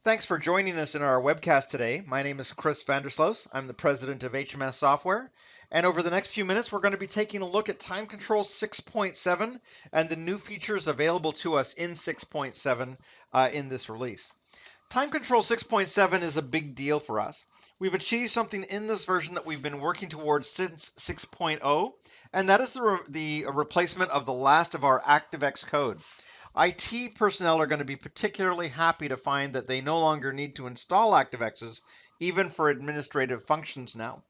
Thanks for joining us in our webcast today. My name is Chris Vandersloos. I'm the president of HMS Software. And over the next few minutes, we're going to be taking a look at TimeControl 6.7 and the new features available to us in 6.7 in this release. TimeControl 6.7 is a big deal for us. We've achieved something in this version that we've been working towards since 6.0, and that is the replacement of the last of our ActiveX code. IT personnel are going to be particularly happy to find that they no longer need to install ActiveXs, even for administrative functions now.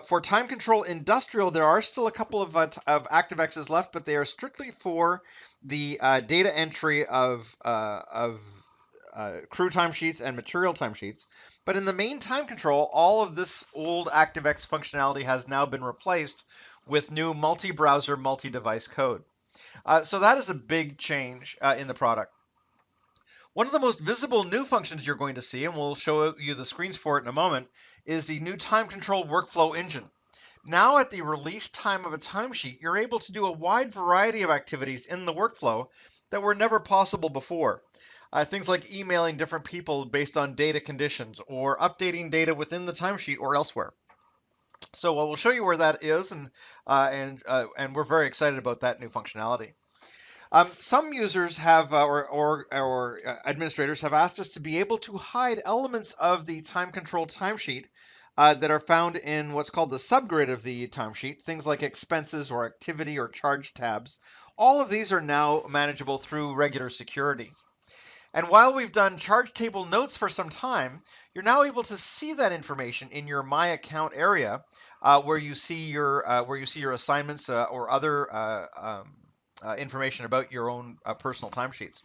For Time Control Industrial, there are still a couple of ActiveXs left, but they are strictly for the data entry of crew timesheets and material timesheets. But in the main Time Control, all of this old ActiveX functionality has now been replaced with new multi-browser, multi-device code. So that is a big change in the product. One of the most visible new functions you're going to see, and we'll show you the screens for it in a moment, is the new Time Control workflow engine. Now at the release time of a timesheet, you're able to do a wide variety of activities in the workflow that were never possible before. Things like emailing different people based on data conditions or updating data within the timesheet or elsewhere. So we'll show you where that is, and we're very excited about that new functionality. Some users have, or administrators have asked us to be able to hide elements of the time control timesheet that are found in what's called the subgrid of the timesheet, things like expenses or activity or charge tabs. All of these are now manageable through regular security. And while we've done charge table notes for some time, you're now able to see that information in your My Account area, where you see your assignments or other information about your own personal timesheets.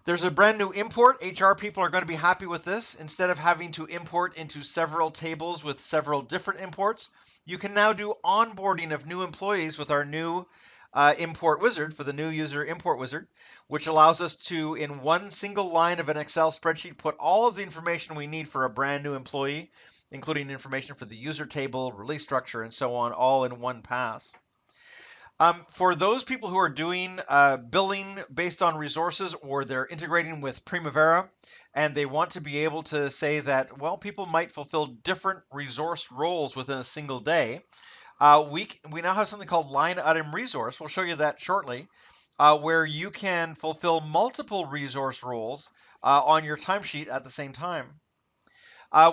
There's a brand new import. HR people are going to be happy with this. Instead of having to import into several tables with several different imports, you can now do onboarding of new employees with our new import wizard for the new user import wizard, which allows us to, in one single line of an Excel spreadsheet, put all of the information we need for a brand new employee, including information for the user table, release structure, and so on, all in one pass. For those people who are doing billing based on resources, or they're integrating with Primavera, and they want to be able to say that, well, people might fulfill different resource roles within a single day, we now have something called line item resource. We'll show you that shortly, where you can fulfill multiple resource roles on your timesheet at the same time.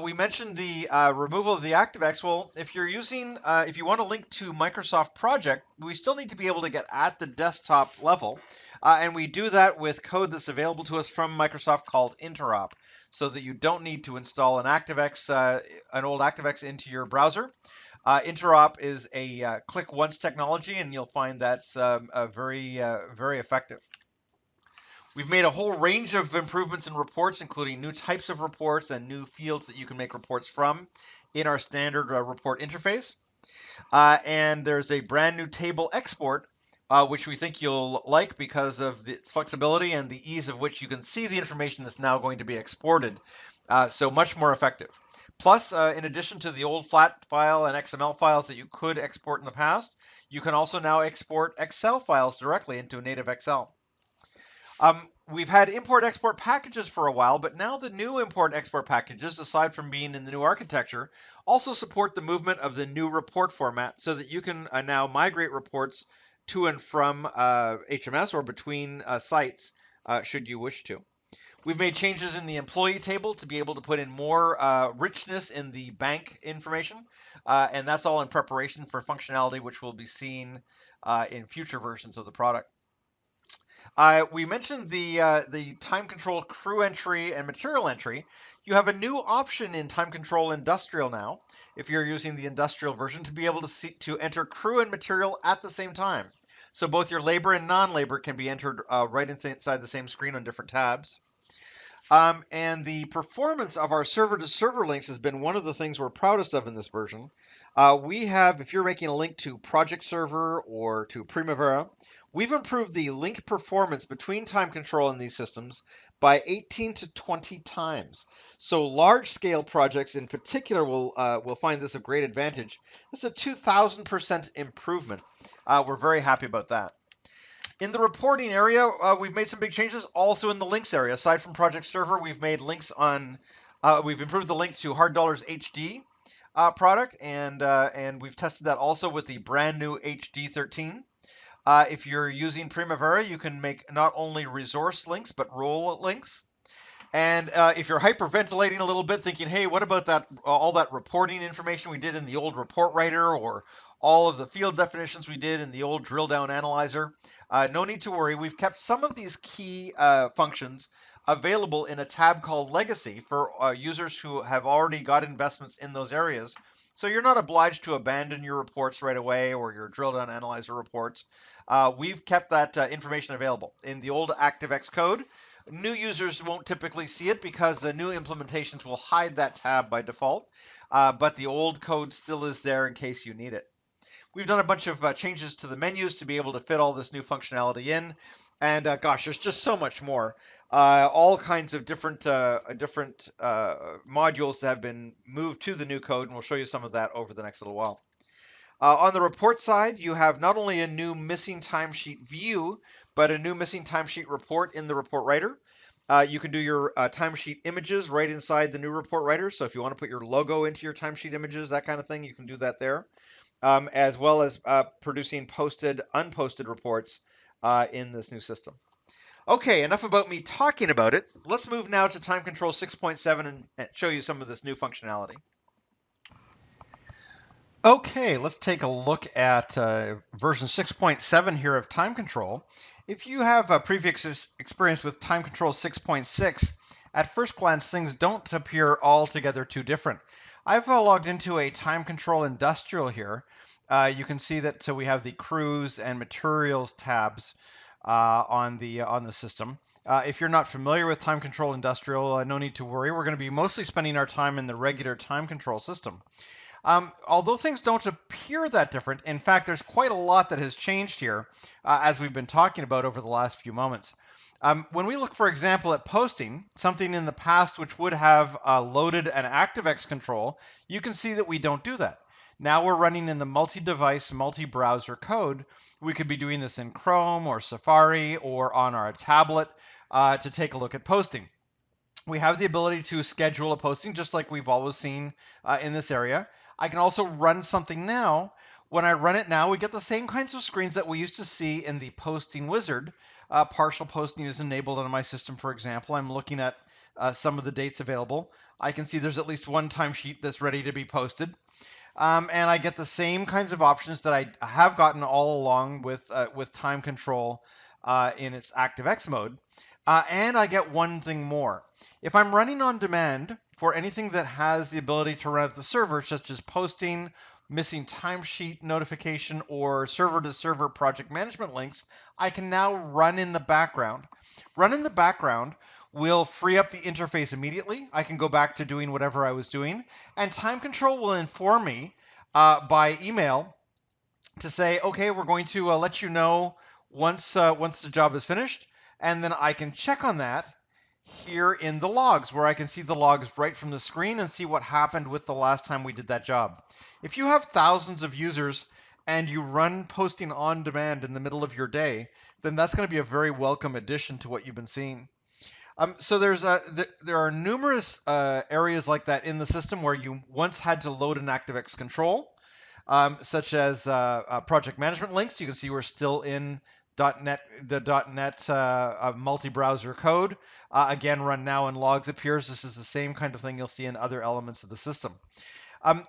We mentioned the removal of the ActiveX. Well, if you want to link to Microsoft Project, we still need to be able to get at the desktop level, and we do that with code that's available to us from Microsoft called Interop, so that you don't need to install an old ActiveX into your browser. Interop is a click once technology, and you'll find that's very effective. We've made a whole range of improvements in reports, including new types of reports and new fields that you can make reports from in our standard report interface. And there's a brand new table export, which we think you'll like because of its flexibility and the ease of which you can see the information that's now going to be exported. So much more effective. Plus, in addition to the old flat file and XML files that you could export in the past, you can also now export Excel files directly into native Excel. We've had import-export packages for a while, but now the new import-export packages, aside from being in the new architecture, also support the movement of the new report format so that you can now migrate reports to and from HMS or between sites should you wish to. We've made changes in the employee table to be able to put in more richness in the bank information, and that's all in preparation for functionality which will be seen in future versions of the product. We mentioned the time control crew entry and material entry. You have a new option in Time Control Industrial now, if you're using the industrial version, to be able to enter crew and material at the same time. So both your labor and non-labor can be entered right inside the same screen on different tabs. And the performance of our server-to-server links has been one of the things we're proudest of in this version. We have, if you're making a link to Project Server or to Primavera, we've improved the link performance between Time Control and these systems by 18 to 20 times. So large-scale projects in particular will find this a great advantage. This is a 2,000% improvement. We're very happy about that. In the reporting area, we've made some big changes. Also in the links area, aside from Project Server, we've made links on. We've improved the link to Hard Dollars HD product, and we've tested that also with the brand new HD13. If you're using Primavera, you can make not only resource links but role links. And if you're hyperventilating a little bit, thinking, hey, what about that all that reporting information we did in the old report writer, or all of the field definitions we did in the old drill down analyzer, no need to worry. We've kept some of these key functions available in a tab called Legacy for users who have already got investments in those areas. So you're not obliged to abandon your reports right away or your drill down analyzer reports. We've kept that information available in the old ActiveX code. New users won't typically see it because the new implementations will hide that tab by default, but the old code still is there in case you need it. We've done a bunch of changes to the menus to be able to fit all this new functionality in, and gosh, there's just so much more. All kinds of different modules have been moved to the new code, and we'll show you some of that over the next little while. On the report side, you have not only a new missing timesheet view, but a new missing timesheet report in the report writer. You can do your timesheet images right inside the new report writer. So if you want to put your logo into your timesheet images, that kind of thing, you can do that there, as well as producing posted, unposted reports in this new system. Okay, enough about me talking about it. Let's move now to TimeControl 6.7 and show you some of this new functionality. Okay, let's take a look at version 6.7 here of TimeControl. If you have a previous experience with TimeControl 6.6, at first glance things don't appear altogether too different. I've logged into a TimeControl Industrial here. You can see that we have the crews and materials tabs on the system. If you're not familiar with TimeControl Industrial, no need to worry. We're going to be mostly spending our time in the regular TimeControl system. Although things don't appear that different, in fact, there's quite a lot that has changed here, as we've been talking about over the last few moments. When we look, for example, at posting, something in the past which would have loaded an ActiveX control, you can see that we don't do that. Now we're running in the multi-device, multi-browser code. We could be doing this in Chrome or Safari or on our tablet to take a look at posting. We have the ability to schedule a posting just like we've always seen in this area. I can also run something now. When I run it now, we get the same kinds of screens that we used to see in the posting wizard. Partial posting is enabled on my system, for example. I'm looking at some of the dates available. I can see there's at least one timesheet that's ready to be posted. And I get the same kinds of options that I have gotten all along with TimeControl in its ActiveX mode. And I get one thing more. If I'm running on demand for anything that has the ability to run at the server, such as posting, missing timesheet notification, or server-to-server project management links, I can now run in the background. Run in the background will free up the interface immediately. I can go back to doing whatever I was doing, and TimeControl will inform me by email to say, okay, we're going to let you know once the job is finished, and then I can check on that here in the logs, where I can see the logs right from the screen and see what happened with the last time we did that job. If you have thousands of users and you run posting on demand in the middle of your day, then that's going to be a very welcome addition to what you've been seeing. So there are numerous areas like that in the system where you once had to load an ActiveX control, such as project management links. You can see we're still in the .NET multi-browser code. Again, run now in logs appears. This is the same kind of thing you'll see in other elements of the system.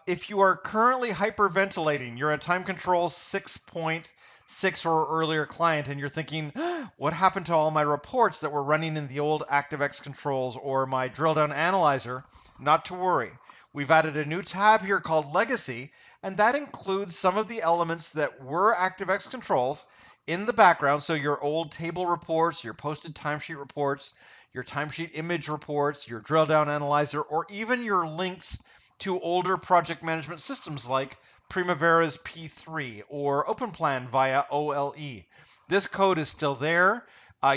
If you are currently hyperventilating, you're a TimeControl 6.6 or earlier client, and you're thinking, what happened to all my reports that were running in the old ActiveX controls or my drill down analyzer? Not to worry. We've added a new tab here called Legacy, and that includes some of the elements that were ActiveX controls in the background. So your old table reports, your posted timesheet reports, your timesheet image reports, your drill down analyzer, or even your links to older project management systems like Primavera's P3 or OpenPlan via OLE. This code is still there.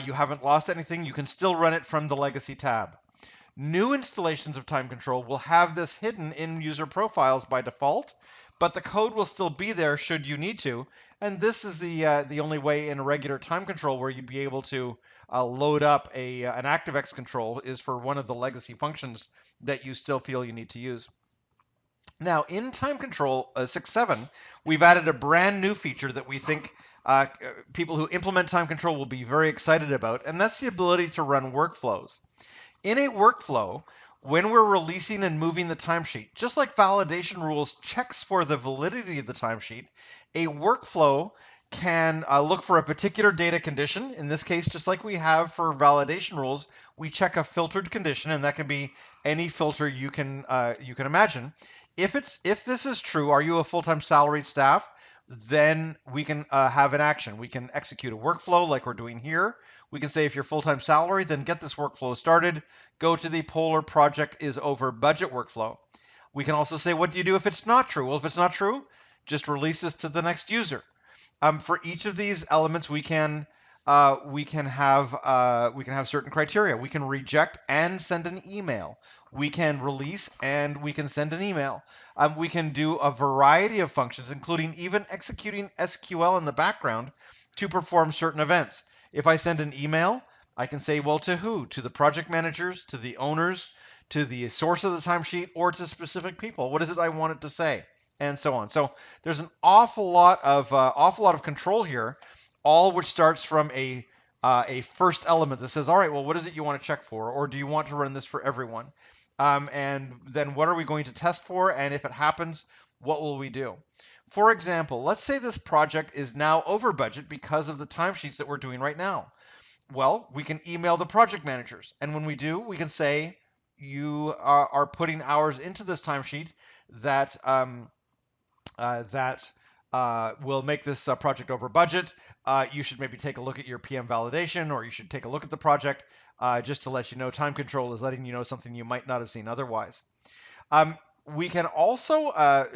You haven't lost anything. You can still run it from the Legacy tab. New installations of TimeControl will have this hidden in user profiles by default, but the code will still be there should you need to. And this is the only way in a regular time control where you'd be able to load up an ActiveX control is for one of the legacy functions that you still feel you need to use. Now, in Time Control 6.7, we've added a brand new feature that we think people who implement Time Control will be very excited about, and that's the ability to run workflows. In a workflow, when we're releasing and moving the timesheet, just like validation rules checks for the validity of the timesheet, a workflow can look for a particular data condition. In this case, just like we have for validation rules, we check a filtered condition, and that can be any filter you can imagine. If this is true, are you a full-time salaried staff? Then we can have an action. We can execute a workflow like we're doing here. We can say if you're full-time salary, then get this workflow started. Go to the Polar project is over budget workflow. We can also say, what do you do if it's not true? Well, if it's not true, just release this to the next user. For each of these elements, we can have certain criteria. We can reject and send an email. We can release and we can send an email. We can do a variety of functions, including even executing SQL in the background to perform certain events. If I send an email, I can say, well, to who? To the project managers, to the owners, to the source of the timesheet, or to specific people. What is it I want it to say? And so on. So there's an awful lot of control here, all which starts from a first element that says, all right, well, what is it you want to check for? Or do you want to run this for everyone? And then what are we going to test for? And if it happens, what will we do? For example, let's say this project is now over budget because of the timesheets that we're doing right now. Well, we can email the project managers. And when we do, we can say, you are putting hours into this timesheet that will make this project over budget. You should maybe take a look at your PM validation, or you should take a look at the project just to let you know Time Control is letting you know something you might not have seen otherwise. We can also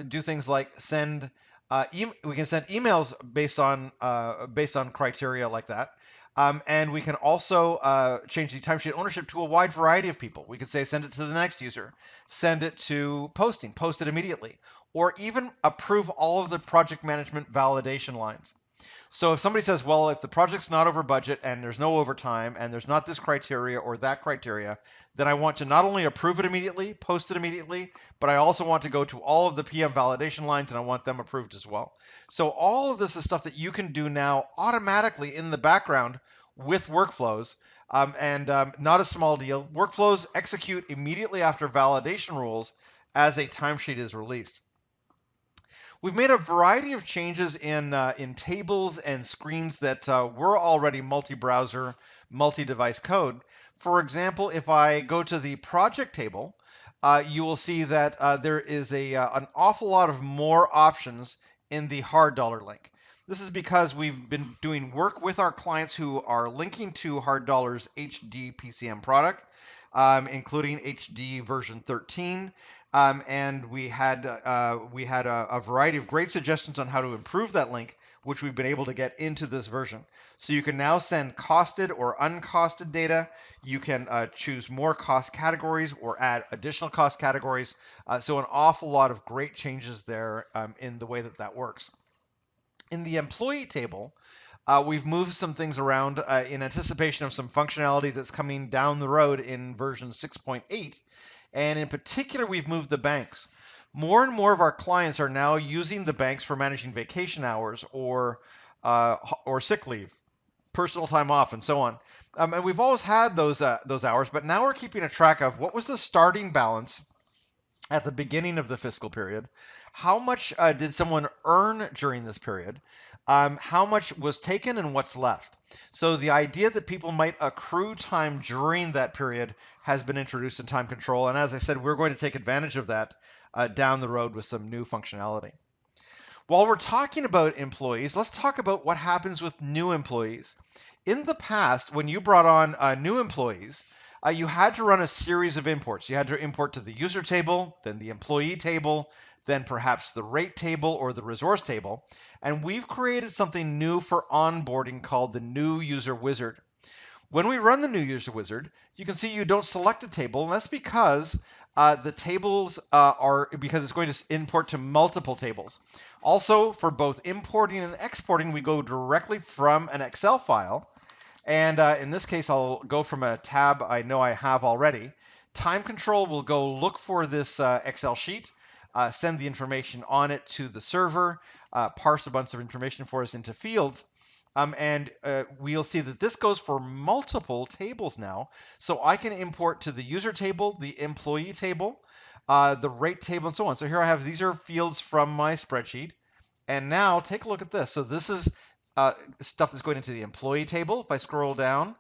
do things like we can send emails based on criteria like that. And we can also change the timesheet ownership to a wide variety of people. We could say send it to the next user, send it to post it immediately, or even approve all of the project management validation lines. So if somebody says, well, if the project's not over budget and there's no overtime and there's not this criteria or that criteria, then I want to not only approve it immediately, post it immediately, but I also want to go to all of the PM validation lines and I want them approved as well. So all of this is stuff that you can do now automatically in the background with workflows, and not a small deal. Workflows execute immediately after validation rules as a timesheet is released. We've made a variety of changes in tables and screens that were already multi-browser, multi-device code. For example, if I go to the project table, you will see that there is an awful lot of more options in the hard dollar link. This is because we've been doing work with our clients who are linking to Hard Dollar's HD PCM product, including HD version 13. And we had a variety of great suggestions on how to improve that link, which we've been able to get into this version. So you can now send costed or uncosted data. You can choose more cost categories or add additional cost categories. So an awful lot of great changes there in the way that works. In the employee table, we've moved some things around in anticipation of some functionality that's coming down the road in version 6.8. And in particular, we've moved the banks. More and more of our clients are now using the banks for managing vacation hours or sick leave, personal time off, and so on. And we've always had those hours, but now we're keeping a track of what was the starting balance at the beginning of the fiscal period. How much did someone earn during this period? How much was taken and what's left? So the idea that people might accrue time during that period has been introduced in Time Control. And as I said, we're going to take advantage of that down the road with some new functionality. While we're talking about employees, let's talk about what happens with new employees. In the past, when you brought on new employees, you had to run a series of imports. You had to import to the user table, then the employee table, then perhaps the rate table or the resource table. And we've created something new for onboarding called the New User Wizard. When we run the new user wizard, you can see you don't select a table, and that's because the tables because it's going to import to multiple tables. Also, for both importing and exporting, we go directly from an Excel file. And in this case, I'll go from a tab I know I have already. TimeControl will go look for this Excel sheet, send the information on it to the server, parse a bunch of information for us into fields. And we'll see that this goes for multiple tables now. So I can import to the user table, the employee table, the rate table, and so on. So here I have, these are fields from my spreadsheet. And now take a look at this. So this is stuff that's going into the employee table. If I scroll down,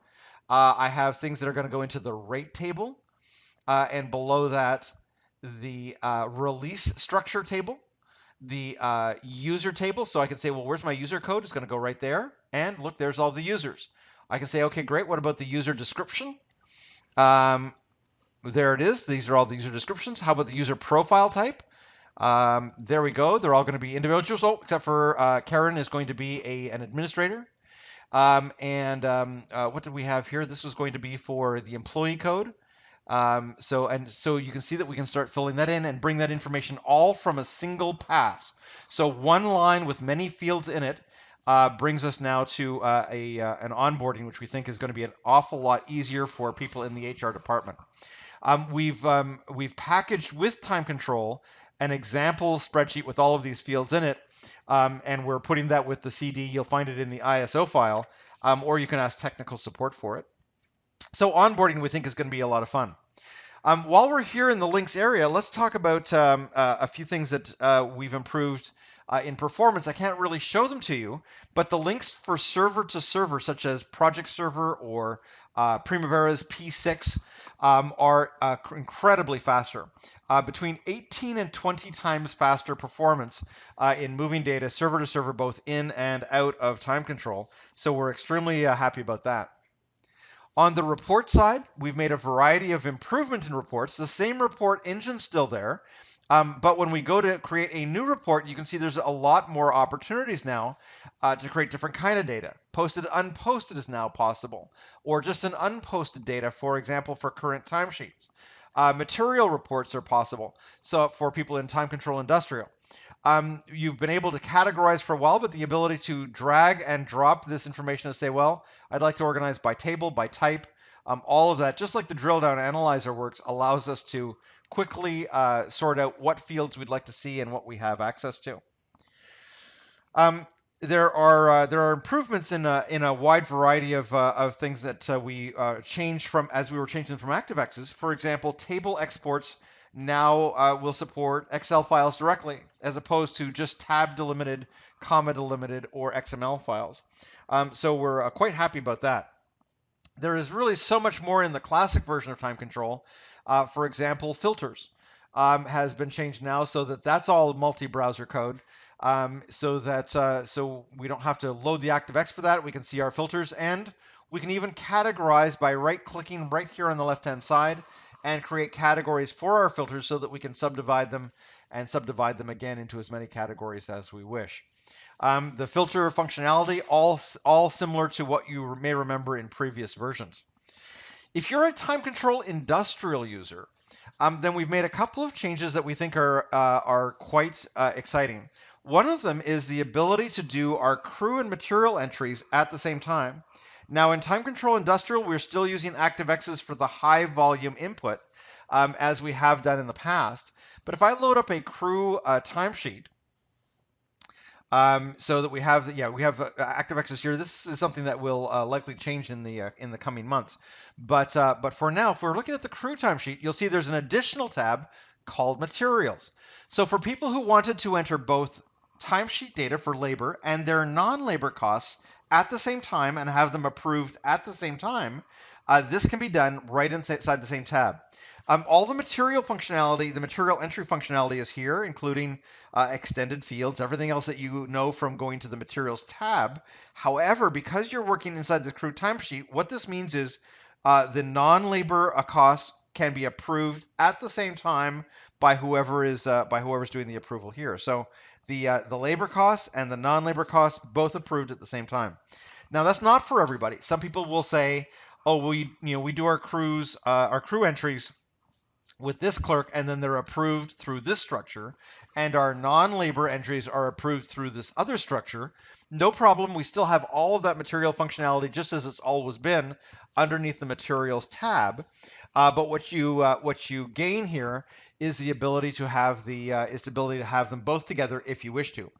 I have things that are going to go into the rate table. And below that, the release structure table, the user table. So I can say, well, where's my user code? It's going to go right there. And look, there's all the users. I can say, okay, great. What about the user description? There it is. These are all the user descriptions. How about the user profile type? There we go. They're all going to be individuals, except for Karen is going to be an administrator. What did we have here? This was going to be for the employee code. So you can see that we can start filling that in and bring that information all from a single pass. So one line with many fields in it brings us now to an onboarding, which we think is going to be an awful lot easier for people in the HR department. We've packaged with TimeControl an example spreadsheet with all of these fields in it, and we're putting that with the CD. You'll find it in the ISO file, or you can ask technical support for it. So onboarding, we think, is going to be a lot of fun. While we're here in the links area, let's talk about a few things that we've improved in performance. I can't really show them to you, but the links for server to server, such as Project Server or Primavera's P6, are incredibly faster. Between 18 and 20 times faster performance in moving data server to server, both in and out of TimeControl. So we're extremely happy about that. On the report side, we've made a variety of improvement in reports. The same report engine's still there, but when we go to create a new report, you can see there's a lot more opportunities now to create different kind of data. Posted, unposted is now possible, or just an unposted data, for example, for current timesheets. Material reports are possible, so for people in TimeControl Industrial. You've been able to categorize for a while, but the ability to drag and drop this information and say, well, I'd like to organize by table, by type, all of that, just like the drill down analyzer works, allows us to quickly sort out what fields we'd like to see and what we have access to. There are improvements in a wide variety of things that we changed from as we were changing from ActiveX's. For example, table exports now will support Excel files directly, as opposed to just tab delimited, comma delimited, or XML files. So we're quite happy about that. There is really so much more in the classic version of TimeControl. For example, filters has been changed now so that that's all multi-browser code. So we don't have to load the ActiveX for that. We can see our filters, and we can even categorize by right-clicking right here on the left-hand side and create categories for our filters so that we can subdivide them and subdivide them again into as many categories as we wish. The filter functionality, all similar to what you may remember in previous versions. If you're a TimeControl industrial user, then we've made a couple of changes that we think are quite exciting. One of them is the ability to do our crew and material entries at the same time. Now in TimeControl Industrial, we're still using ActiveX's for the high volume input, as we have done in the past. But if I load up a crew timesheet, so that we have ActiveX's here. This is something that will likely change in the coming months. But for now, if we're looking at the crew timesheet, you'll see there's an additional tab called Materials. So for people who wanted to enter both timesheet data for labor and their non-labor costs at the same time and have them approved at the same time, this can be done right inside the same tab. All the material functionality, the material entry functionality is here, including extended fields, everything else that you know from going to the materials tab. However, because you're working inside the crew timesheet, what this means is the non-labor costs can be approved at the same time by whoever's doing the approval here. So the labor costs and the non-labor costs both approved at the same time. Now that's not for everybody. Some people will say, oh, we do our crew entries with this clerk, and then they're approved through this structure, and our non-labor entries are approved through this other structure, no problem. We still have all of that material functionality just as it's always been underneath the materials tab. But what you gain here is the ability to have them both together if you wish to.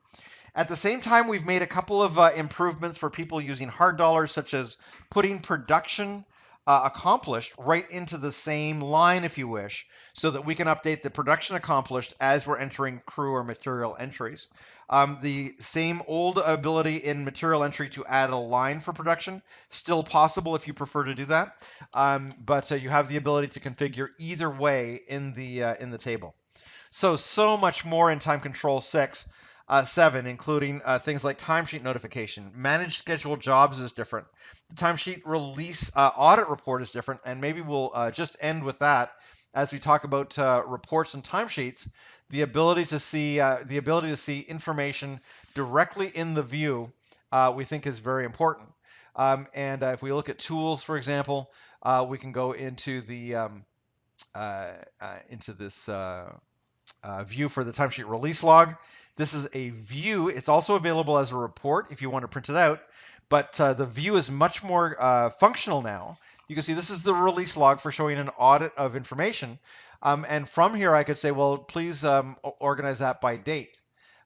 At the same time, we've made a couple of improvements for people using hard dollars, such as putting production accomplished right into the same line, if you wish, so that we can update the production accomplished as we're entering crew or material entries. The same old ability in material entry to add a line for production, still possible if you prefer to do that, but you have the ability to configure either way in the table. So much more in Time Control 6. 7, including things like timesheet notification. Managed scheduled jobs is different. The timesheet release audit report is different, and maybe we'll just end with that as we talk about reports and timesheets. The ability to see information directly in the view we think is very important. And if we look at tools, for example, we can go into the this view for the timesheet release log. This is a view. It's also available as a report if you want to print it out, but the view is much more functional now. You can see this is the release log for showing an audit of information. And from here, I could say, well, please organize that by date.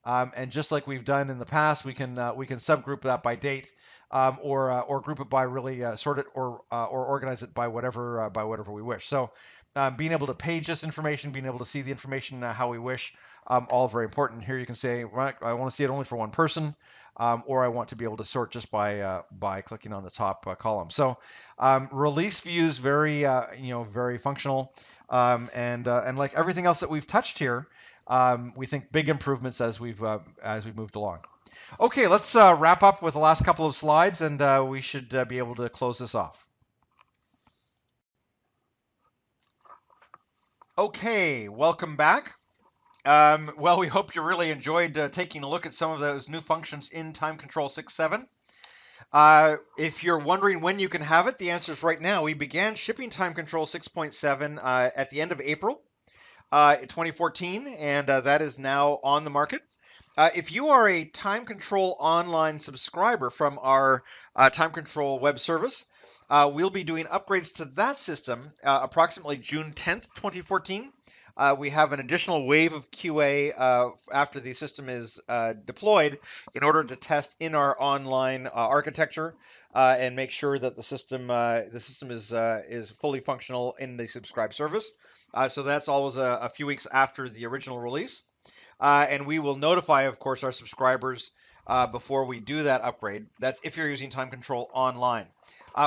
And just like we've done in the past, we can subgroup that by date, or group it by really sort it or organize it by whatever we wish. So being able to page this information, being able to see the information how we wish, all very important. Here you can say, right, I want to see it only for one person, or I want to be able to sort just by clicking on the top column. So release views very very functional, and like everything else that we've touched here, we think big improvements as we've moved along. Okay, let's wrap up with the last couple of slides, and we should be able to close this off. Okay, welcome back. Well, we hope you really enjoyed taking a look at some of those new functions in Time Control 6.7. If you're wondering when you can have it, the answer is right now. We began shipping Time Control 6.7 at the end of April 2014, and that is now on the market. If you are a Time Control online subscriber from our Time Control web service, we'll be doing upgrades to that system approximately June 10th, 2014. We have an additional wave of QA after the system is deployed in order to test in our online architecture and make sure that the system is fully functional in the subscribe service. So that's always a few weeks after the original release. And we will notify, of course, our subscribers before we do that upgrade. That's if you're using Time Control online.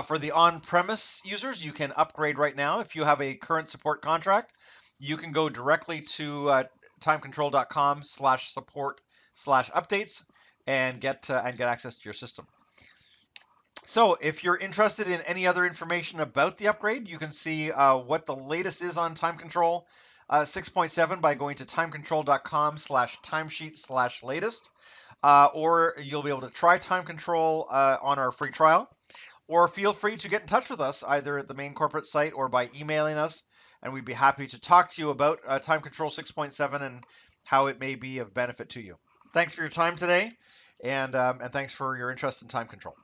For the on-premise users, you can upgrade right now. If you have a current support contract, you can go directly to timecontrol.com/support/updates and get access to your system. So if you're interested in any other information about the upgrade, you can see what the latest is on Time Control 6.7 by going to timecontrol.com/timesheet/latest, or you'll be able to try Time Control on our free trial, or feel free to get in touch with us either at the main corporate site or by emailing us, and we'd be happy to talk to you about Time Control 6.7 and how it may be of benefit to you. Thanks for your time today, and thanks for your interest in Time Control.